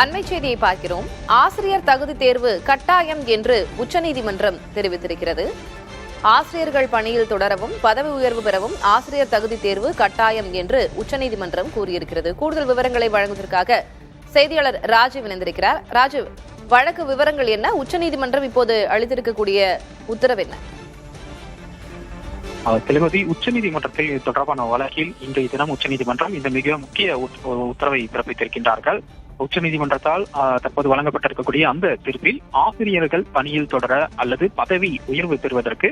அண்மை செய்தியை பார்க்கிறோம். ஆசிரியர் தகுதி தேர்வு கட்டாயம் என்று உச்சநீதிமன்றம் தெரிவித்திருக்கிறது. ஆசிரியர்கள் பணியில் தொடரவும் பதவி உயர்வு பெறவும் ஆசிரியர் தகுதி தேர்வு கட்டாயம் என்று உச்சநீதிமன்றம் கூறியிருக்கிறது. கூடுதல் விவரங்களை வழங்குவதற்காக செய்தியாளர் ராஜீவ் இணைந்திருக்கிறார். ராஜீவ், வழக்கு விவரங்கள் என்ன? உச்சநீதிமன்றம் இப்போது அளித்திருக்கக்கூடிய உத்தரவு என்ன? திருமதி, உச்சநீதிமன்றத்தில் தொடர்பான வழக்கில் இன்றைய தினம் உச்சநீதிமன்றம் இந்த மிக முக்கிய உத்தரவை பிறப்பித்திருக்கின்றார்கள். உச்சநீதிமன்றத்தால் தற்போது வழங்கப்பட்டிருக்கக்கூடிய அந்த தீர்ப்பில் ஆசிரியர்கள் பணியில் தொடர அல்லது பதவி உயர்வு பெறுவதற்கு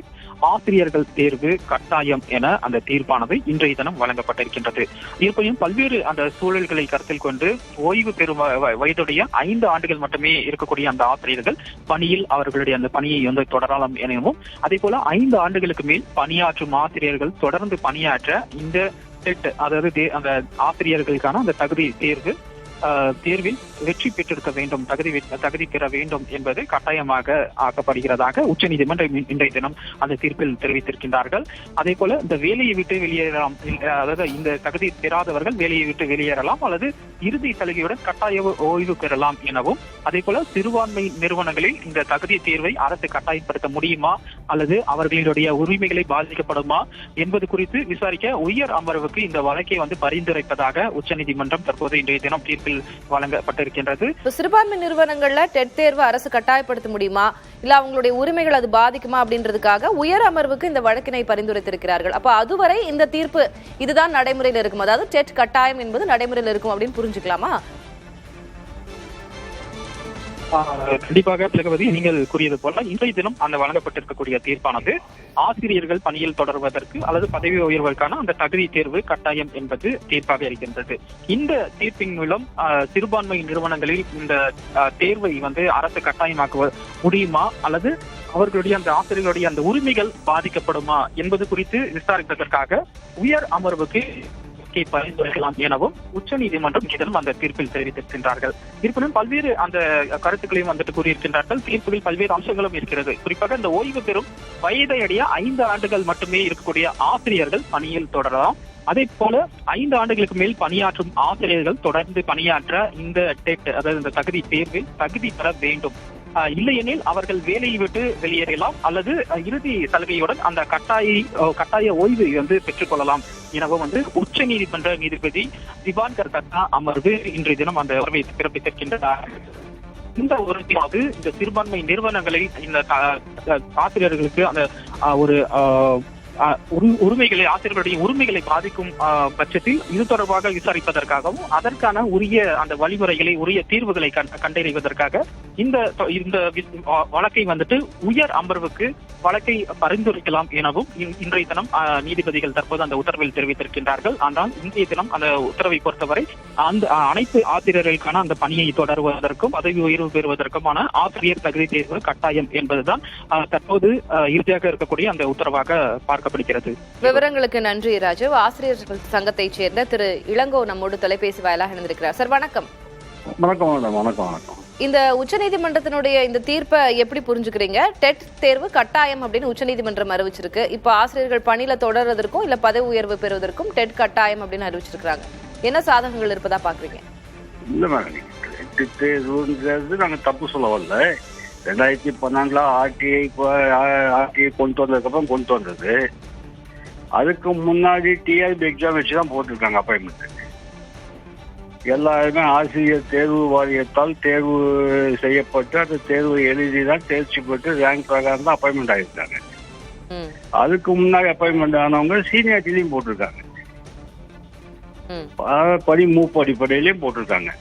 ஆசிரியர்கள் தேர்வு கட்டாயம் என அந்த தீர்ப்பானது இன்றைய தினம் வழங்கப்பட்டிருக்கின்றது. இருப்பையும் பல்வேறு அந்த சூழல்களை கருத்தில் கொண்டு ஓய்வு பெறும் வயதுடைய 5 ஆண்டுகள் மட்டுமே இருக்கக்கூடிய அந்த ஆசிரியர்கள் பணியில் அவர்களுடைய அந்த பணியை வந்து தொடரலாம் எனவும், அதே போல 5 ஆண்டுகளுக்கு மேல் பணியாற்றும் ஆசிரியர்கள் தொடர்ந்து பணியாற்ற இந்த டெட், அதாவது அந்த ஆசிரியர்களுக்கான அந்த தகுதி தேர்வில் வெற்றி பெற்றிருக்க வேண்டும், தகுதி பெற வேண்டும் என்பது கட்டாயமாக ஆக்கப்படுகிறதாக உச்சநீதிமன்றம் இன்றைய தினம் அந்த தீர்ப்பில் தெரிவித்திருக்கின்றார்கள். அதே போல இந்த வேலையை விட்டு வெளியேறலாம், அதாவது இந்த தகுதி பெறாதவர்கள் வேலையை விட்டு வெளியேறலாம் அல்லது இறுதி சலுகையுடன் கட்டாய ஓய்வு பெறலாம் எனவும், அதே போல சிறுபான்மை நிறுவனங்களில் இந்த தகுதி தேர்வை அரசு கட்டாயப்படுத்த முடியுமா அல்லது அவர்களுடைய உரிமைகளை பாதிக்கப்படுமா என்பது குறித்து விசாரிக்க உயர் அமர்வுக்கு இந்த வழக்கை வந்து பரிந்துரைப்பதாக உச்சநீதிமன்றம் தற்போது இன்றைய தினம் தீர்ப்பில் வழங்கப்பட்டிருக்கின்றது. சிறுபான்மை நிறுவனங்கள்ல டெட் தேர்வு அரசு கட்டாயப்படுத்த முடியுமா இல்ல அவங்களுடைய உரிமைகள் அது பாதிக்குமா அப்படின்றதுக்காக உயர் அமர்வுக்கு இந்த வழக்கினை பரிந்துரைத்திருக்கிறார்கள். அப்ப அதுவரை இந்த தீர்ப்பு இதுதான் நடைமுறையில் இருக்கும், அதாவது டெட் கட்டாயம் என்பது நடைமுறையில் இருக்கும் அப்படின்னு புரிஞ்சுக்கலாமா? கண்டிப்பாக திலகவதி, நீங்கள் கூறியது போல இன்றைய தினம் அந்த வழங்கப்பட்டிருக்கக்கூடிய தீர்ப்பானது ஆசிரியர்கள் பணியில் தொடர்வதற்கு அல்லது பதவி உயர்வுக்கான அந்த தகுதி தேர்வு கட்டாயம் என்பது தீர்ப்பாக இருக்கின்றது. இந்த தீர்ப்பின் மூலம் சிறுபான்மை நிறுவனங்களில் இந்த தேர்வை வந்து அரசு கட்டாயமாக்க முடியுமா அல்லது அவர்களுடைய அந்த ஆசிரியர்களுடைய அந்த உரிமைகள் பாதிக்கப்படுமா என்பது குறித்து விசாரிப்பதற்காக உயர் அமர்வுக்கு பரிந்துரைக்கலாம் எனவும் உச்சநீதிமன்றம் இதனும் அந்த தீர்ப்பில் தெரிவித்திருக்கின்றார்கள். இருப்பினும் பல்வேறு அந்த கருத்துக்களையும் வந்துட்டு கூறியிருக்கின்றார்கள். தீர்ப்புகளில் பல்வேறு அம்சங்களும் இருக்கிறது. குறிப்பாக இந்த ஓய்வு பெறும் வயதையடைய 5 ஆண்டுகள் மட்டுமே இருக்கக்கூடிய ஆசிரியர்கள் பணியில் தொடரலாம். அதே போல 5 ஆண்டுகளுக்கு மேல் பணியாற்றும் ஆசிரியர்கள் தொடர்ந்து பணியாற்ற இந்த டெட், அதாவது இந்த தகுதி தேர்வில் தகுதி பெற வேண்டும். இல்லையெனில் அவர்கள் வேலையை விட்டு வெளியேறலாம் அல்லது இறுதி சலுகையுடன் அந்த கட்டாய ஓய்வு வந்து பெற்றுக் கொள்ளலாம் எனவும் வந்து உச்ச நீதிமன்ற நீதிபதி திவான்கர் தத்தா அமர்வு இன்றைய தினம் அந்த உத்தரவை பிறப்பித்திருக்கின்றனர். இந்த உறுதியாவது இந்த சிறுபான்மை நிறுவனங்களில் இந்த ஆசிரியர்களுக்கு அந்த ஒரு உரிமைகளை, ஆசிரியர்களுடைய உரிமைகளை பாதிக்கும் பட்சத்தில் இது தொடர்பாக விசாரிப்பதற்காகவும் அதற்கான உரிய அந்த வழிமுறைகளை, உரிய தீர்வுகளை கண்டறிவதற்காக இந்த வழக்கை வந்துட்டு உயர் அமர்வுக்கு வழக்கை பரிந்துரைக்கலாம் எனவும் இன்றைய தினம் நீதிபதிகள் தற்போது அந்த உத்தரவில் தெரிவித்திருக்கின்றார்கள். ஆனால் இன்றைய தினம் அந்த உத்தரவை பொறுத்தவரை அந்த அனைத்து ஆசிரியர்களுக்கான அந்த பணியை தொடருவதற்கும் பதவி உயர்வு பெறுவதற்குமான ஆசிரியர் தகுதி தேர்வு கட்டாயம் என்பதுதான் தற்போது இறுதியாக இருக்கக்கூடிய அந்த உத்தரவாக பார்க்கப்படுகிறது. விவரங்களுக்கு நன்றி ராஜீவ். ஆசிரியர்கள் சங்கத்தைச் சேர்ந்த திரு இளங்கோ நம்மோடு தொலைபேசி வாயிலாக இணைந்திருக்கிறார். சார் வணக்கம். வணக்கம். இந்த உச்சநீதிமன்றத்தினுடைய இந்த தீர்ப்பை எப்படி புரிஞ்சுக்கிறீங்க? டெட் தேர்வு கட்டாயம் அப்படின்னு உச்சநீதிமன்றம் அறிவிச்சிருக்கு. இப்ப ஆசிரியர்கள் பணியில தொடர்றதற்கும் இல்ல பதவி உயர்வு பெறுவதற்கும் டெட் கட்டாயம் அப்படின்னு அறிவிச்சிருக்காங்க. என்ன சாதகங்கள் இருப்பதா பாக்குறீங்க? இல்ல மேடம், டெட் தேர்வுங்கிறது நாங்க தப்பு சொல்ல வரல. 2012 ஆர்டிஐ கொண்டு வந்ததுக்கப்புறம் கொண்டு வந்தது. அதுக்கு முன்னாடி டிஆர்பி எக்ஸாம் வச்சுதான் போட்டிருக்காங்க அப்பாயின்மெண்ட். எல்லாருமே ஆசிரியர் தேர்வு வாரியத்தால் தேர்வு செய்யப்பட்டு அந்த தேர்வு எழுதிதான் தேர்ச்சி பெற்று ரேங்க் பிரகாரம் தான் அப்பாயின்மெண்ட் ஆகிருக்காங்க. அதுக்கு முன்னாடி அப்பாயின்மெண்ட் ஆனவங்க சீனியாரிட்டிலையும் போட்டிருக்காங்க, மூப்படிப்படையிலையும் போட்டிருக்காங்க.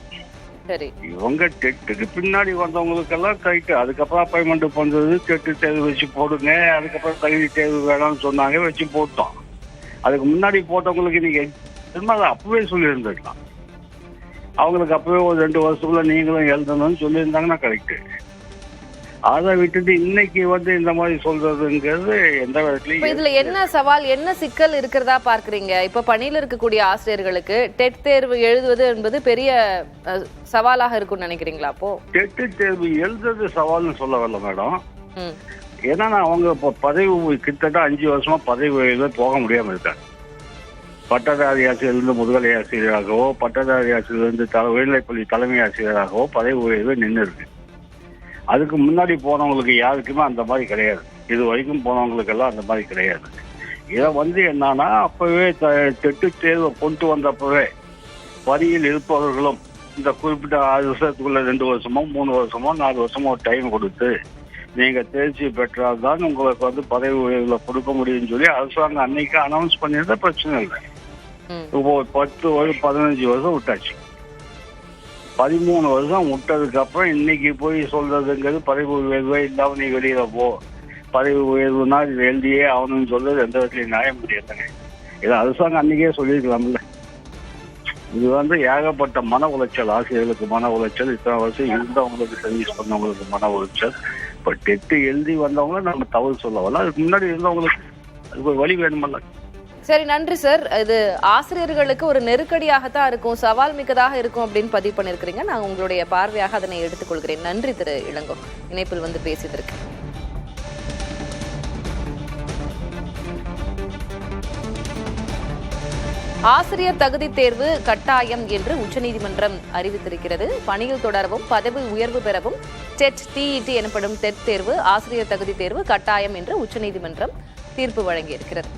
இவங்க டெட்டுக்கு பின்னாடி வந்தவங்களுக்கெல்லாம் கரெக்ட். அதுக்கப்புறம் அப்பாயின்மெண்ட் பண்றது டெட்டு தேர்வு வச்சு போடுங்க, அதுக்கப்புறம் தகுதி தேர்வு வேணாம்னு சொன்னாங்க, வச்சு போட்டோம். அதுக்கு முன்னாடி போட்டவங்களுக்கு நீங்க அப்பவே சொல்லியிருந்துருக்கலாம். அவங்களுக்கு அப்பவே ஒரு 2 வருஷத்துக்குள்ள நீங்களும் எழுதணும்னு சொல்லியிருந்தாங்கன்னா கரெக்ட். அதை விட்டுட்டு இன்னைக்கு வந்து இந்த மாதிரி சொல்றதுங்கிறது எந்த விதத்துலயும். இதுல என்ன சவால், என்ன சிக்கல் இருக்கிறதா பார்க்கறீங்க? இப்ப பணியில இருக்கக்கூடிய ஆசிரியர்களுக்கு டெட் தேர்வு எழுதுவது என்பது பெரிய சவாலாக இருக்கும்னு நினைக்கிறீங்களா? அப்போ டெட் தேர்வு எழுதுறது சவால்னு சொல்ல வரல மேடம். ஏன்னா அவங்க இப்போ பதவி கிட்டத்தட்ட 5 வருஷமா பதவி போக முடியாம இருக்காங்க. பட்டதாரி ஆசிரியரிலிருந்து முதுகலை ஆசிரியராகவோ பட்டதாரி ஆசிரியரிலிருந்து உயர்நிலைப்பள்ளி தலைமை ஆசிரியராகவோ பதவி உயர்வு நின்று இருக்கு. அதுக்கு முன்னாடி போனவங்களுக்கு யாருக்குமே அந்த மாதிரி கிடையாது. இது வரைக்கும் போனவங்களுக்கெல்லாம் அந்த மாதிரி கிடையாது. இதை என்னன்னா அப்பவே டெட்டு தேர்வை கொண்டு வந்தப்பவே பணியில் இருப்பவர்களும் இந்த குறிப்பிட்ட 6 வருஷத்துக்குள்ள 2 வருஷமோ 3 வருஷமோ 4 வருஷமோ டைம் கொடுத்து நீங்க தேர்ச்சி பெற்றால் தான் உங்களுக்கு பதவி உயர்வுல கொடுக்க முடியும்னு சொல்லி அரசாங்கம் அன்னைக்கு அனௌன்ஸ் பண்ணியிருந்தா பிரச்சனை இல்லை. இப்போ 10 வருஷம் 15 வருஷம் விட்டாச்சு. 13 வருஷம் விட்டதுக்கு அப்புறம் இன்னைக்கு போய் சொல்றதுங்கிறது பதவி உயர்வே இல்லாம நீ வெளியில போ, பதவி உயர்வுனா இது எழுதியே ஆகணும்னு சொல்றது எந்த விதத்துலயும் நியாயம் முடியாதுங்க. இதை அரசாங்கம் அன்னைக்கே சொல்லியிருக்கலாம்ல. இது ஏகப்பட்ட மன உளைச்சல், ஆசிரியர்களுக்கு மன உளைச்சல், இத்தனை வருஷம் இருந்தவங்களுக்கு சர்வீஸ் பண்ணவங்களுக்கு மன உளைச்சல். இப்போ டெட்டு எழுதி வந்தவங்கள நம்ம தவறு சொல்லவಲ್ಲ, அதுக்கு முன்னாடி இருந்தவங்களுக்கு அதுக்கு ஒரு வழி வேணுமல்ல. சரி, நன்றி சார். இது ஆசிரியர்களுக்கு ஒரு நெருக்கடியாகத்தான் இருக்கும், சவால் மிக்கதாக இருக்கும் அப்படின்னு பதிவு பண்ணிருக்கிறீங்க. நான் உங்களுடைய பார்வையாக அதனை எடுத்துக்கொள்கிறேன். நன்றி திரு இளங்கோ, இணைப்பில் பேசியதற்கு. ஆசிரியர் தகுதி தேர்வு கட்டாயம் என்று உச்சநீதிமன்றம் அறிவித்திருக்கிறது. பணியில் தொடரவும் பதவி உயர்வு பெறவும் TET எனப்படும் டெட் தேர்வு, ஆசிரியர் தகுதி தேர்வு கட்டாயம் என்று உச்சநீதிமன்றம் தீர்ப்பு வழங்கியிருக்கிறது.